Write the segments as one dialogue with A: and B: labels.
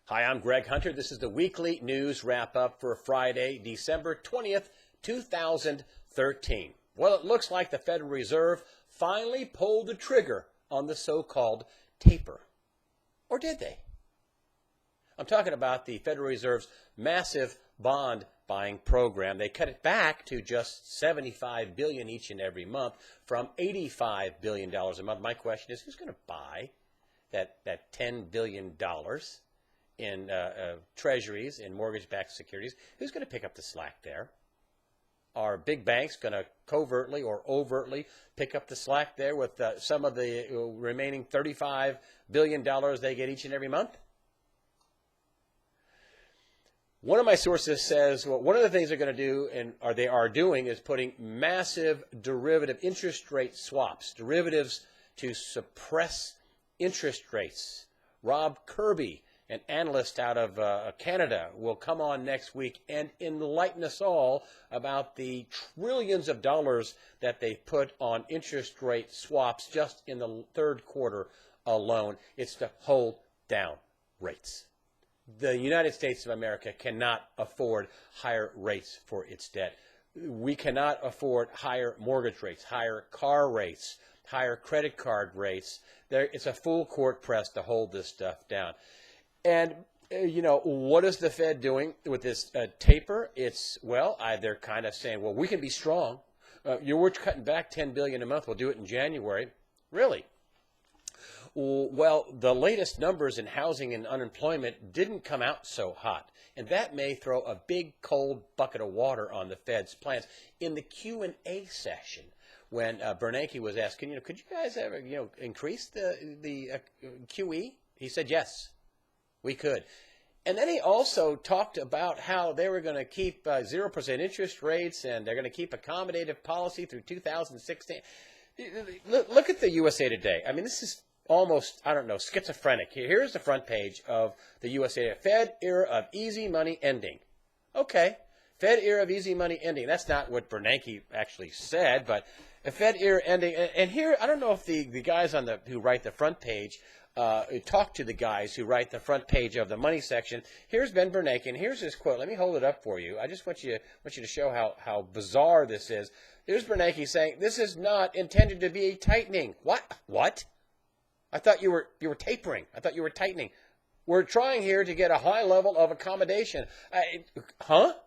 A: Hi, I'm Greg Hunter. This is the weekly news wrap-up for Friday, December 20th, 2013. Well, it looks like the Federal Reserve finally pulled the trigger on the so-called taper. Or did they? I'm talking about the Federal Reserve's massive bond buying program. They cut it back to just $75 billion each and every month from $85 billion a month. My question is, who's going to buy that $10 billion in treasuries and mortgage-backed securities? Who's going to pick up the slack there? Are big banks going to covertly or overtly pick up the slack there with some of the remaining $35 billion they get each and every month? One of my sources says, well, one of the things they're going to do, or they are doing, is putting massive derivative interest rate swaps, derivatives to suppress interest rates. Rob Kirby, an analyst out of Canada, will come on next week and enlighten us all about the trillions of dollars that they put on interest rate swaps just in the third quarter alone. It's to hold down rates. The United States of America cannot afford higher rates for its debt. We cannot afford higher mortgage rates, higher car rates, higher credit card rates. It's a full court press to hold this stuff down. And, what is the Fed doing with this taper? They're kind of saying, well, we can be strong. We're cutting back $10 billion a month. We'll do it in January. Really? Well, the latest numbers in housing and unemployment didn't come out so hot, and that may throw a big cold bucket of water on the Fed's plans. In the Q&A session, when Bernanke was asked, could you guys ever, increase the QE? He said yes, we could. And then he also talked about how they were going to keep 0% interest rates, and they're going to keep accommodative policy through 2016. Look at the USA Today. I mean, this is almost, schizophrenic. Here's the front page of the USA. Fed era of easy money ending. Okay, Fed era of easy money ending. That's not what Bernanke actually said, but a Fed era ending. And here, I don't know if the guys who write the front page talk to the guys who write the front page of the money section. Here's Ben Bernanke, and here's his quote. Let me hold it up for you. I just want you to show how bizarre this is. Here's Bernanke saying, "This is not intended to be a tightening." What? I thought you were tapering. I thought you were tightening. We're trying here to get a high level of accommodation. I thought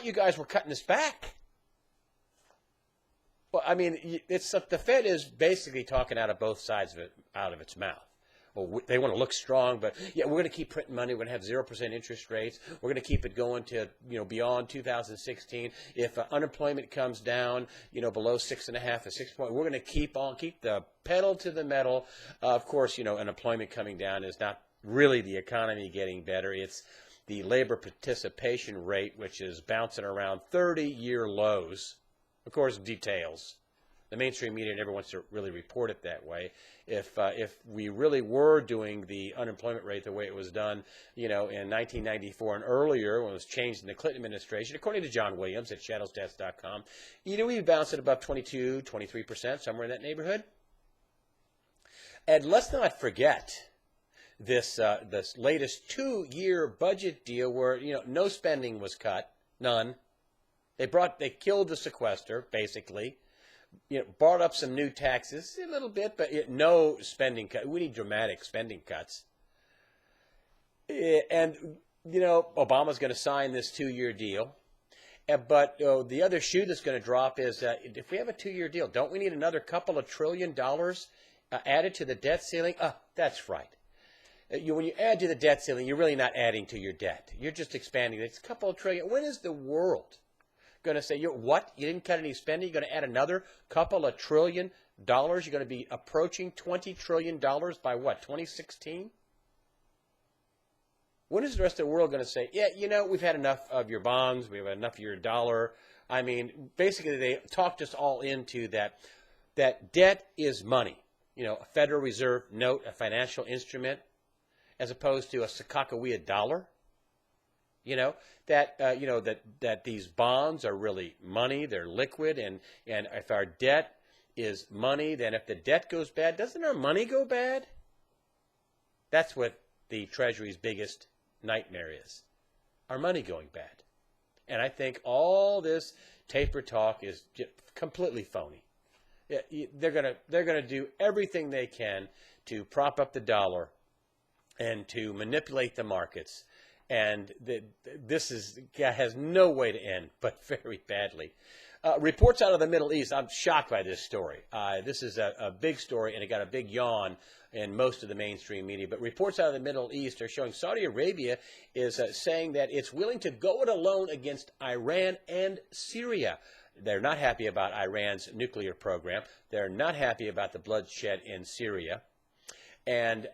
A: you guys were cutting this back. Well, I mean, the Fed is basically talking out of both sides of its mouth. Well, they want to look strong, but yeah, we're going to keep printing money. We're going to have 0% interest rates. We're going to keep it going to beyond 2016. If unemployment comes down below 6.5 or 6 point, we're going to keep the pedal to the metal. Of course, unemployment coming down is not really the economy getting better. It's the labor participation rate, which is bouncing around 30-year lows. Of course, details. The mainstream media never wants to really report it that way. If we really were doing the unemployment rate the way it was done, in 1994 and earlier, when it was changed in the Clinton administration, according to John Williams at shadowstats.com, we bounced at above 22, 23%, somewhere in that neighborhood. And let's not forget this latest 2-year budget deal where no spending was cut, none. They killed the sequester basically. Brought up some new taxes a little bit, but no spending cut. We need dramatic spending cuts. And, Obama's going to sign this 2-year deal. But the other shoe that's going to drop is if we have a 2-year deal, don't we need another couple of $1 trillion added to the debt ceiling? That's right. When you add to the debt ceiling, you're really not adding to your debt. You're just expanding it. It's a couple of trillion. When is the world going to say, what? You didn't cut any spending? You're going to add another couple of $1 trillion? You're going to be approaching $20 trillion by what, 2016? When is the rest of the world going to say, we've had enough of your bonds, we've had enough of your dollar? I mean, basically they talked us all into that debt is money. A Federal Reserve note, a financial instrument, as opposed to a Sakakawea dollar. That these bonds are really money, they're liquid, and if our debt is money, then if the debt goes bad, doesn't our money go bad? That's what the Treasury's biggest nightmare is? Our money going bad. And I think all this taper talk is completely phony. They're gonna do everything they can to prop up the dollar and to manipulate the markets. And this has no way to end but very badly. Reports out of the Middle East, I'm shocked by this story. This is a big story, and it got a big yawn in most of the mainstream media. But reports out of the Middle East are showing Saudi Arabia is saying that it's willing to go it alone against Iran and Syria. They're not happy about Iran's nuclear program. They're not happy about the bloodshed in Syria. And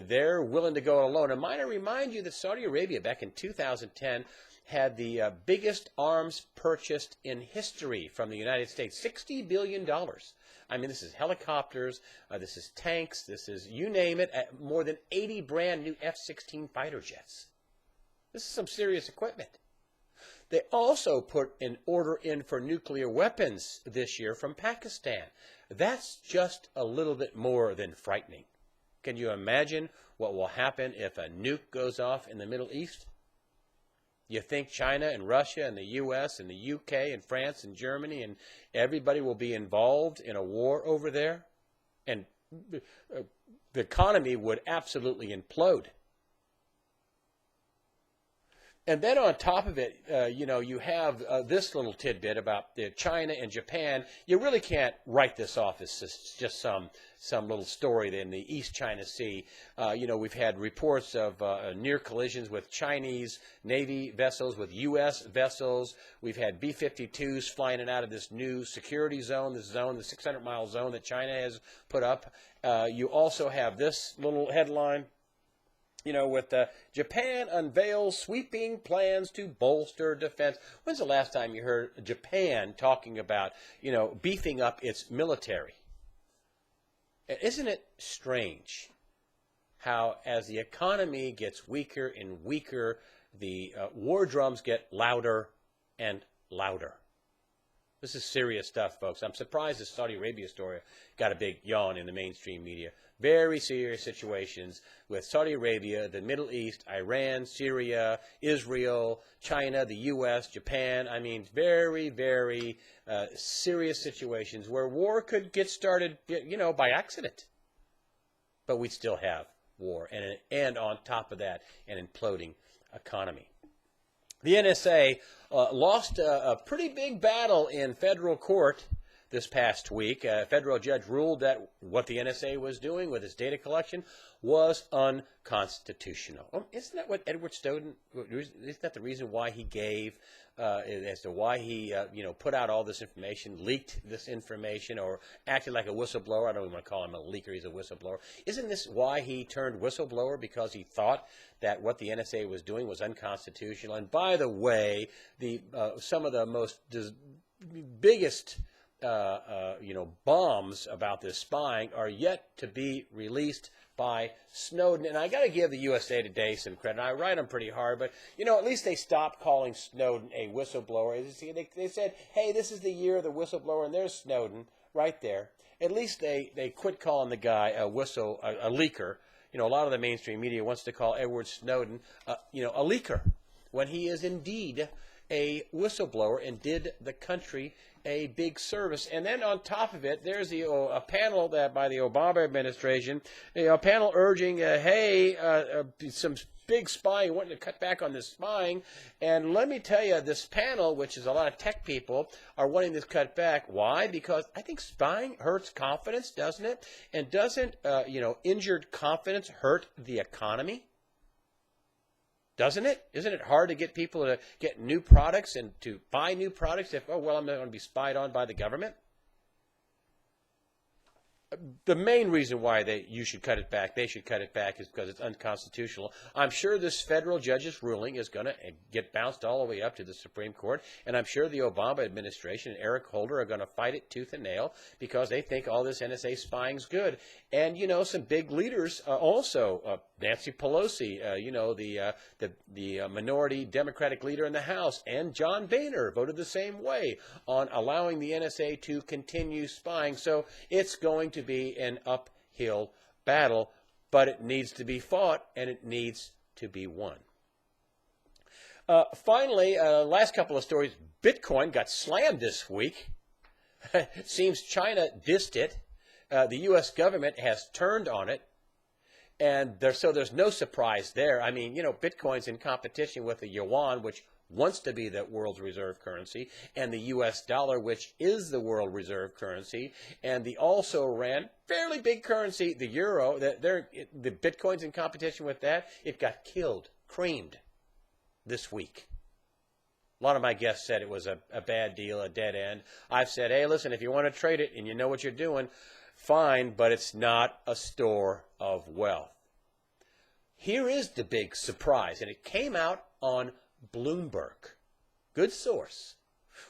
A: they're willing to go it alone. And might I remind you that Saudi Arabia, back in 2010, had the biggest arms purchased in history from the United States, $60 billion. I mean, this is helicopters, this is tanks, this is, you name it, more than 80 brand new F-16 fighter jets. This is some serious equipment. They also put an order in for nuclear weapons this year from Pakistan. That's just a little bit more than frightening. Can you imagine what will happen if a nuke goes off in the Middle East? You think China and Russia and the U.S. and the U.K. and France and Germany and everybody will be involved in a war over there? And the economy would absolutely implode. And then on top of it, you have this little tidbit about China and Japan. You really can't write this off as just some little story in the East China Sea. We've had reports of near collisions with Chinese Navy vessels, with U.S. vessels. We've had B-52s flying in and out of this new security zone, the 600-mile zone that China has put up. You also have this little headline, with Japan unveils sweeping plans to bolster defense. When's the last time you heard Japan talking about, beefing up its military? Isn't it strange how as the economy gets weaker and weaker, the war drums get louder and louder? This is serious stuff, folks. I'm surprised the Saudi Arabia story got a big yawn in the mainstream media. Very serious situations with Saudi Arabia, the Middle East, Iran, Syria, Israel, China, the U.S., Japan. I mean, very, very serious situations where war could get started, by accident. But we still have war. And on top of that, an imploding economy. The NSA lost a pretty big battle in federal court this past week. A federal judge ruled that what the NSA was doing with its data collection was unconstitutional. Isn't that what Edward Snowden, isn't that the reason why he gave, as to why he, put out all this information, leaked this information, or acted like a whistleblower? I don't even want to call him a leaker, he's a whistleblower. Isn't this why he turned whistleblower? Because he thought that what the NSA was doing was unconstitutional. And by the way, some of the most biggest bombs about this spying are yet to be released by Snowden. And I got to give the USA Today some credit. I write them pretty hard, but, at least they stopped calling Snowden a whistleblower. They said, hey, this is the year of the whistleblower, and there's Snowden right there. At least they quit calling the guy a leaker. A lot of the mainstream media wants to call Edward Snowden, a leaker, when he is indeed a whistleblower and did the country a big service. And then on top of it, there's a panel that by the Obama administration, a panel urging, some big spying, wanting to cut back on this spying. And let me tell you, this panel, which is a lot of tech people, are wanting this cut back. Why? Because I think spying hurts confidence, doesn't it? And doesn't, injured confidence hurt the economy? Doesn't it? Isn't it hard to get people to get new products and to buy new products if, I'm not going to be spied on by the government? The main reason why they should cut it back is because it's unconstitutional. I'm sure this federal judge's ruling is going to get bounced all the way up to the Supreme Court, and I'm sure the Obama administration and Eric Holder are going to fight it tooth and nail because they think all this NSA spying's good. And, some big leaders also, Nancy Pelosi, the minority Democratic leader in the House, and John Boehner voted the same way on allowing the NSA to continue spying. So it's going to be an uphill battle but it needs to be fought, and it needs to be won. Finally, last couple of stories. Bitcoin got slammed this week. It seems China dissed it. The U.S. government has turned on it. And so there's no surprise there. I mean, Bitcoin's in competition with the yuan, which wants to be the world's reserve currency, and the U.S. dollar, which is the world reserve currency, and the also ran fairly big currency, the euro. The Bitcoin's in competition with that. It got killed, creamed this week. A lot of my guests said it was a bad deal, a dead end. I've said, hey, listen, if you want to trade it and you know what you're doing, fine, but it's not a store of wealth. Here is the big surprise, and it came out on Bloomberg. Good source.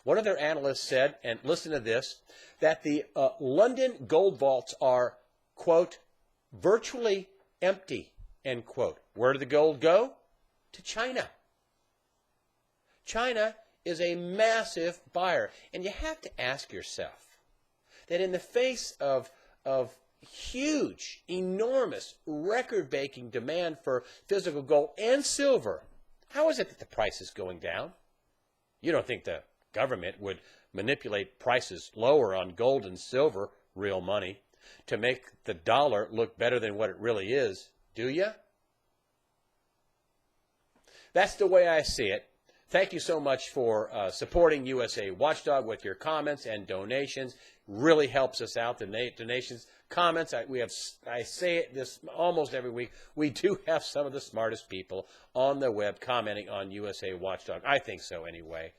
A: One of their analysts said, and listen to this, that the London gold vaults are, quote, virtually empty, end quote. Where did the gold go? To China. China is a massive buyer. And you have to ask yourself that in the face of huge, enormous, record-breaking demand for physical gold and silver, how is it that the price is going down? You don't think the government would manipulate prices lower on gold and silver, real money, to make the dollar look better than what it really is, do you? That's the way I see it. Thank you so much for supporting USA Watchdog with your comments and donations. Really helps us out. The donations, comments, I say it this almost every week. We do have some of the smartest people on the web commenting on USA Watchdog. I think so anyway.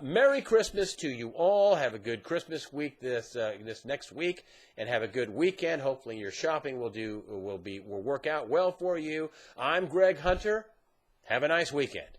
A: Merry Christmas to you all. Have a good Christmas week this next week, and have a good weekend. Hopefully your shopping will work out well for you. I'm Greg Hunter. Have a nice weekend.